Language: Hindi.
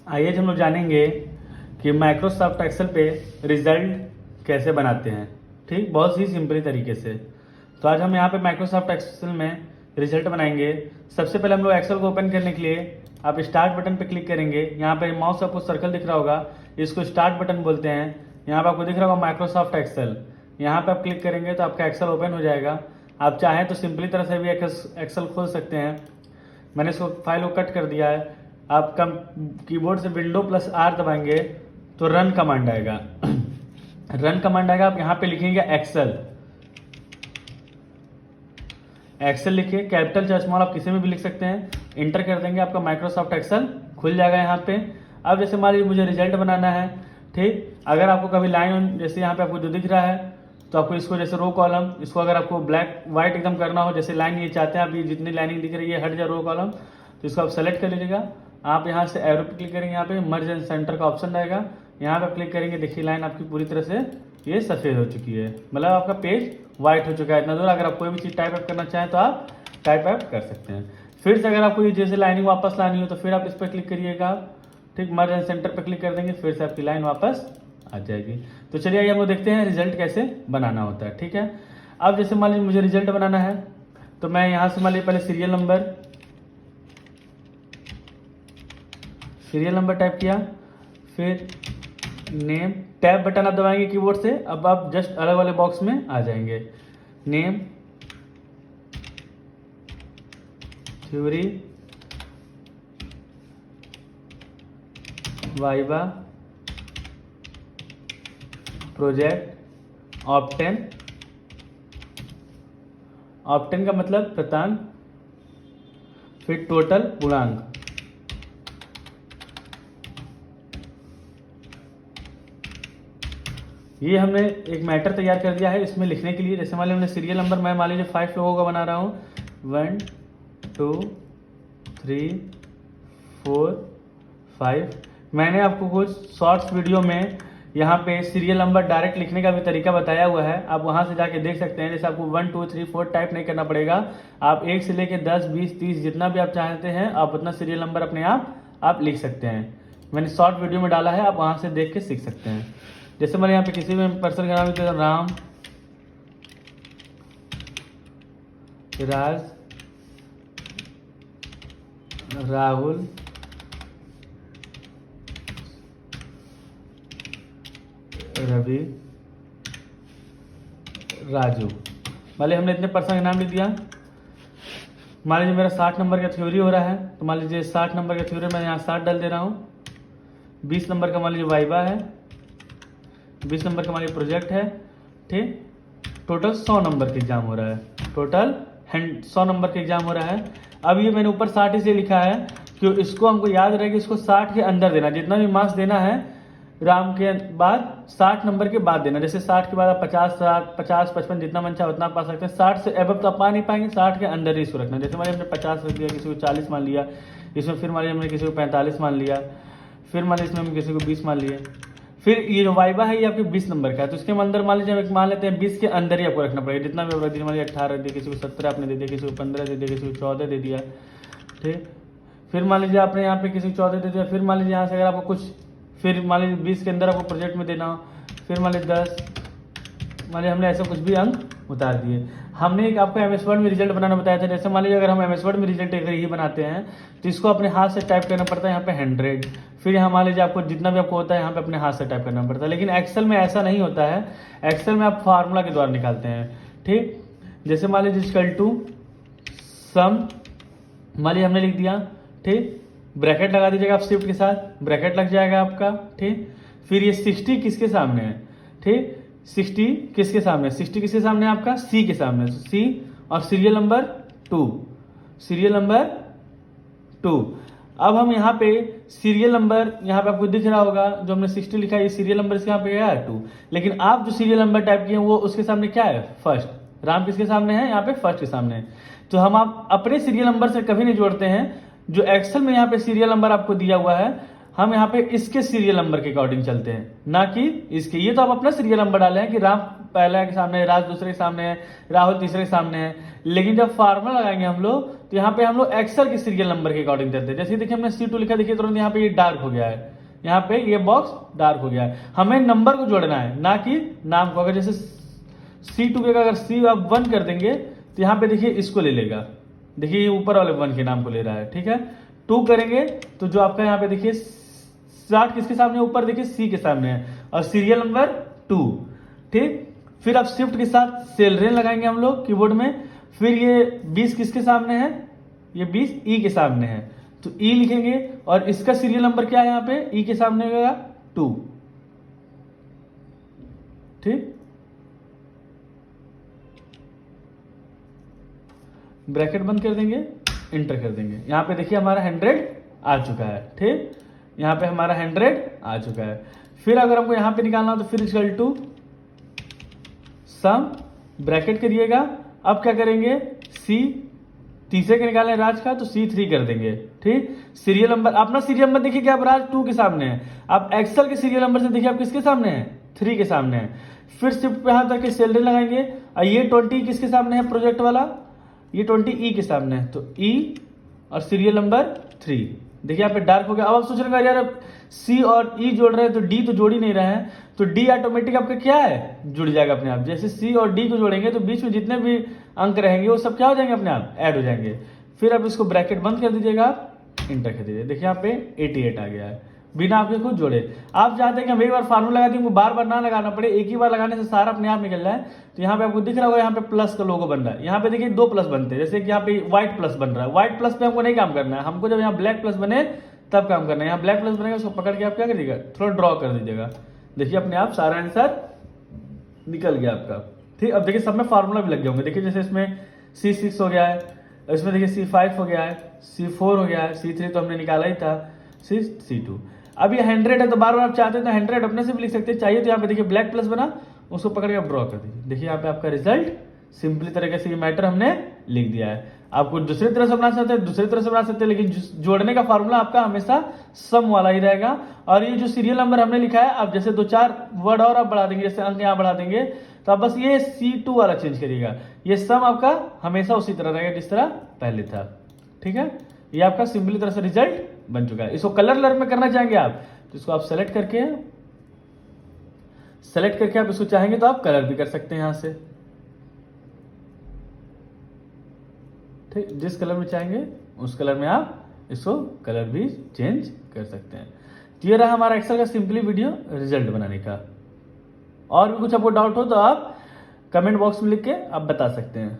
आइए हम लोग जानेंगे कि माइक्रोसॉफ्ट एक्सेल पे रिजल्ट कैसे बनाते हैं। ठीक, बहुत ही सिंपल तरीके से। तो आज हम यहाँ पे माइक्रोसॉफ्ट एक्सेल में रिजल्ट बनाएंगे। सबसे पहले हम लोग एक्सेल को ओपन करने के लिए आप स्टार्ट बटन पे क्लिक करेंगे। यहाँ पे माउस आपको सर्कल दिख रहा होगा, इसको स्टार्ट बटन बोलते हैं। यहाँ पे आपको दिख रहा होगा माइक्रोसॉफ्ट एक्सेल, यहाँ पे आप क्लिक करेंगे तो आपका एक्सेल ओपन हो जाएगा। आप चाहें तो सिंपली तरह से भी एक्सेल खोल सकते हैं। मैंने इसको फाइल को कट कर दिया है। आप कम कीबोर्ड से विंडो प्लस आर दबाएंगे तो रन कमांड आएगा। रन कमांड आएगा, आप यहाँ पे लिखेंगे एक्सेल। एक्सेल लिखिए, कैपिटल चाहे स्मॉल आप किसी में भी लिख सकते हैं। इंटर कर देंगे, आपका माइक्रोसॉफ्ट एक्सेल खुल जाएगा यहाँ पे। अब जैसे मान लीजिए मुझे रिजल्ट बनाना है, ठीक। अगर आपको कभी लाइन जैसे यहाँ पे आपको जो दिख रहा है, तो आपको इसको जैसे रो कॉलम, इसको अगर आपको ब्लैक व्हाइट एकदम करना हो, जैसे लाइन ये चाहते हैं आप, ये जितनी लाइनिंग दिख रही है हट जाए रो कॉलम, तो इसको आप सेलेक्ट कर लीजिएगा। आप यहाँ से एरो पे क्लिक करेंगे, यहाँ पे मर्ज एंड सेंटर का ऑप्शन रहेगा, यहाँ पे क्लिक करेंगे। देखिए लाइन आपकी पूरी तरह से ये सफ़ेद हो चुकी है, मतलब आपका पेज व्हाइट हो चुका है इतना दूर। अगर आप कोई भी चीज़ टाइप अप करना चाहें तो आप टाइप अप कर सकते हैं। फिर से अगर आपको ये जैसे लाइनिंग वापस लानी हो तो फिर आप इस पर क्लिक करिएगा, ठीक। मर्ज एंड सेंटर पर क्लिक कर देंगे, फिर से आपकी लाइन वापस आ जाएगी। तो चलिए आइए हम लोग देखते हैं रिजल्ट कैसे बनाना होता है, ठीक है। अब जैसे मान लीजिए मुझे रिजल्ट बनाना है, तो मैं यहाँ से मान लीजिए पहले सीरियल नंबर टाइप किया, फिर नेम, टैब बटन आप दबाएंगे कीबोर्ड से। अब आप जस्ट अलग वाले बॉक्स में आ जाएंगे। Name, theory, viva, project, obtain. Obtain का मतलब प्रतांक, फिर टोटल गुणांक। ये हमने एक मैटर तैयार कर दिया है इसमें लिखने के लिए। जैसे मान लीजिए हमने सीरियल नंबर, मैं मान लीजिए 5 लोगों का बना रहा हूँ, 1 2 3 4 5। मैंने आपको कुछ शॉर्ट्स वीडियो में यहाँ पे सीरियल नंबर डायरेक्ट लिखने का भी तरीका बताया हुआ है, आप वहाँ से जाके देख सकते हैं। जैसे आपको 1 2 3 4 टाइप नहीं करना पड़ेगा, आप 1 से लेके 10 20 30 जितना भी आप चाहते हैं आप उतना सीरियल नंबर अपने आप लिख सकते हैं। मैंने शॉर्ट वीडियो में डाला है, आप वहाँ से देख के सीख सकते हैं। जैसे मैंने यहाँ पे किसी भी पर्सन का नाम लिखा है, राम राज राहुल रवि राजू। मान लीजिए हमने इतने पर्सन का नाम लिख दिया। मान लीजिए मेरा 60 नंबर का थ्योरी हो रहा है, तो मान लीजिए 60 नंबर का थ्योरी मैं यहाँ 60 डाल दे रहा हूँ। 20 नंबर का मान लीजिए वाइवा है, 20 नंबर का मान लीजिए प्रोजेक्ट है, ठीक। टोटल 100 नंबर का एग्जाम हो रहा है, टोटल 100 नंबर का एग्जाम हो रहा है। अब ये मैंने ऊपर 60 इसलिए लिखा है कि इसको हमको याद रहे कि इसको 60 के अंदर देना, जितना भी मार्क्स देना है राम के बाद 60 नंबर के बाद देना। जैसे 60 के बाद आप 50 50 55 जितना मन चाहे उतना पा सकते हैं। 60 से एबव तो आप पा नहीं पाएंगे, 60 के अंदर ही इसको रखना। जैसे मान लीजिए हमने 50 रख दिया, किसी को 40 मान लिया इसमें, फिर मान लीजिए हमने किसी को 45 मान लिया, फिर मान लीजिए इसमें हम किसी को 20 मान लिए। फिर ये जो वाइवा है ये आपके 20 नंबर का है, तो इसके अंदर मान लीजिए हम मान लेते हैं 20 के अंदर ही आपको रखना पड़ेगा। जितना भी होगा, मान लीजिए 18 दे दिया, किसी को 17 आपने दे दिया, किसी को 15 दे दिया, किसी को 14 दे दिया, ठीक। फिर मान लीजिए आपने यहाँ पे किसी को 14 दे दिया। फिर मान लीजिए यहाँ से अगर आपको कुछ, फिर मान लीजिए 20 के अंदर आपको प्रोजेक्ट में देना हो, फिर मान लीजिए 10, मान लीजिए हमने ऐसा कुछ भी अंक उतार दिए। हमने एक आपको MS वर्ड में रिजल्ट बनाना बताया था। जैसे मान लीजिए अगर हम MS वर्ड में रिजल्ट अगर ही बनाते हैं तो इसको अपने हाथ से टाइप करना पड़ता है, यहाँ पे 100। फिर यहाँ मान लीजिए आपको जितना भी आपको होता है यहाँ पे अपने हाथ से टाइप करना पड़ता है। लेकिन एक्सेल में ऐसा नहीं होता है, एक्सेल में आप फार्मूला के द्वारा निकालते हैं, ठीक। जैसे मान लीजिए इक्वल टू सम, मान लीजिए हमने लिख दिया, ठीक। ब्रैकेट लगा दीजिएगा आप शिफ्ट के साथ, ब्रैकेट लग जाएगा आपका, ठीक। फिर ये 60 किसके सामने है, ठीक। 60 किसके सामने, 60 किसके सामने है आपका, C के सामने, C और सीरियल नंबर 2, सीरियल नंबर 2। अब हम यहाँ पे सीरियल नंबर, यहाँ पे आपको दिख रहा होगा जो हमने 60 लिखा है, ये सीरियल नंबर इसके यहाँ पे क्या है 2। लेकिन आप जो सीरियल नंबर टाइप किए वो उसके सामने क्या है, फर्स्ट। राम किसके सामने है, यहाँ पे फर्स्ट के सामने। तो हम आप अपने सीरियल नंबर से कभी नहीं जोड़ते हैं। जो एक्सेल में यहाँ पे सीरियल नंबर आपको दिया हुआ है, हम यहाँ पे इसके सीरियल नंबर के अकॉर्डिंग चलते हैं, ना कि इसके। ये तो आप अपना सीरियल नंबर डाले हैं कि राम पहला के सामने है, राज दूसरे के सामने है, राहुल तीसरे के सामने है। लेकिन जब फार्मूला लगाएंगे हम लोग तो यहाँ पे हम लोग एक्सेल के सीरियल नंबर के अकॉर्डिंग देते हैं। जैसे देखिए हमने C2 लिखा, देखिए तुरंत यहाँ पे ये डार्क हो गया है, यहाँ पे ये बॉक्स डार्क हो गया है। हमें नंबर को जोड़ना है, ना कि नाम को। अगर जैसे C2 के अगर C आप 1 कर देंगे तो यहाँ पे देखिए इसको ले लेगा, देखिए ये ऊपर वाले 1 के नाम को ले रहा है, ठीक है। 2 करेंगे तो जो आपका यहाँ पे देखिए स्टार्ट किसके सामने, ऊपर देखिए C के सामने है और सीरियल नंबर 2, ठीक। फिर आप शिफ्ट के साथ सेल रेन लगाएंगे हम लोग कीबोर्ड में। फिर ये 20 किसके सामने है, ये 20 E के सामने है, तो E लिखेंगे और इसका सीरियल नंबर क्या है यहाँ पे, E के सामने होगा 2, ठीक। ब्रैकेट बंद कर देंगे, इंटर कर देंगे। यहाँ पे देखिए हमारा 100 आ चुका है, ठीक। यहाँ पे हमारा 100 आ चुका है। फिर अगर हमको यहाँ पे निकालना हो तो फिर इक्वल टू सम, ब्रैकेट करिएगा। अब क्या करेंगे, C तीसरे के निकालने राज का, तो C3 कर देंगे, ठीक। सीरियल नंबर, अपना सीरियल नंबर देखिए क्या, आप राज 2 के सामने है। आप एक्सेल के सीरियल नंबर से देखिए आप किसके सामने है, 3 के सामने है। फिर शिफ्ट पे हाथ रख सैलरी लगाएंगे और ये 20 किसके सामने है, प्रोजेक्ट वाला, ये 20 E के सामने है, तो E और सीरियल नंबर 3 देखिए यहाँ पे डार्क हो गया। अब आप सोच रहे हैं यार अब C और E जोड़ रहे हैं तो D तो जोड़ ही नहीं रहे हैं, तो D ऑटोमेटिक आपका क्या है, जुड़ जाएगा अपने आप। जैसे C और D को जोड़ेंगे तो बीच में जितने भी अंक रहेंगे वो सब क्या हो जाएंगे, अपने आप ऐड हो जाएंगे। फिर आप इसको ब्रैकेट बंद कर दीजिएगा, इंटर कर दीजिए, देखिए यहाँ पे 88 आ गया है बिना आपके खुद जोड़े। आप चाहते हैं कि हम एक बार फार्मूला लगा देंगे, बार बार ना लगाना पड़े, एक ही बार लगाने से सारा अपने आप निकल जाए। तो यहाँ पे आपको दिख रहा होगा, यहाँ पे प्लस का लोगो बन रहा है। यहाँ पे देखिए 2 प्लस बनते हैं, जैसे कि यहाँ पे व्हाइट प्लस बन रहा है। व्हाइट प्लस पे हमको नहीं काम करना है, हमको जब यहाँ ब्लैक प्लस बने तब काम करना है। यहाँ ब्लैक प्लस बनेगा, उसको पकड़ के आप क्या करिएगा, थोड़ा ड्रॉ कर दीजिएगा, देखिए अपने आप सारा आंसर निकल गया आपका, ठीक। अब देखिए सब में फार्मूला भी लग गए होंगे, देखिए जैसे इसमें C6 हो गया है, इसमें देखिए C5 हो गया है, C4 हो गया है, C3 तो हमने निकाला ही था, C2। अब ये 100 है तो बार बार आप चाहते हैं तो 100 अपने से भी लिख सकते हैं, चाहिए तो यहाँ पे देखिए ब्लैक प्लस बना, उसको पकड़ के आप ड्रॉ कर दीजिए, देखिए यहाँ पे आपका रिजल्ट सिंपली तरीके से ये मैटर हमने लिख दिया है। आपको दूसरी तरह से बना सकते हैं, दूसरी तरह से बना सकते हैं, लेकिन जोड़ने का फार्मूला आपका हमेशा सम वाला ही रहेगा। और ये जो सीरियल नंबर हमने लिखा है, आप जैसे 2-4 वर्ड और आप बढ़ा देंगे, जैसे अंक यहाँ बढ़ा देंगे, तो आप बस ये C2 वाला चेंज करिएगा, ये सम आपका हमेशा उसी तरह रहेगा जिस तरह पहले था, ठीक है। ये आपका सिंपली तरह से रिजल्ट बन चुका है। इसको कलर में करना चाहेंगे आप तो इसको आप सेलेक्ट करके आप इसको चाहेंगे तो आप कलर भी कर सकते हैं यहाँ से, ठीक। जिस कलर में चाहेंगे उस कलर में आप इसको कलर भी चेंज कर सकते हैं। तो ये रहा हमारा एक्सेल का सिंपली वीडियो रिजल्ट बनाने का। और भी कुछ आपको डाउट हो तो आप कमेंट बॉक्स में लिख के आप बता सकते हैं।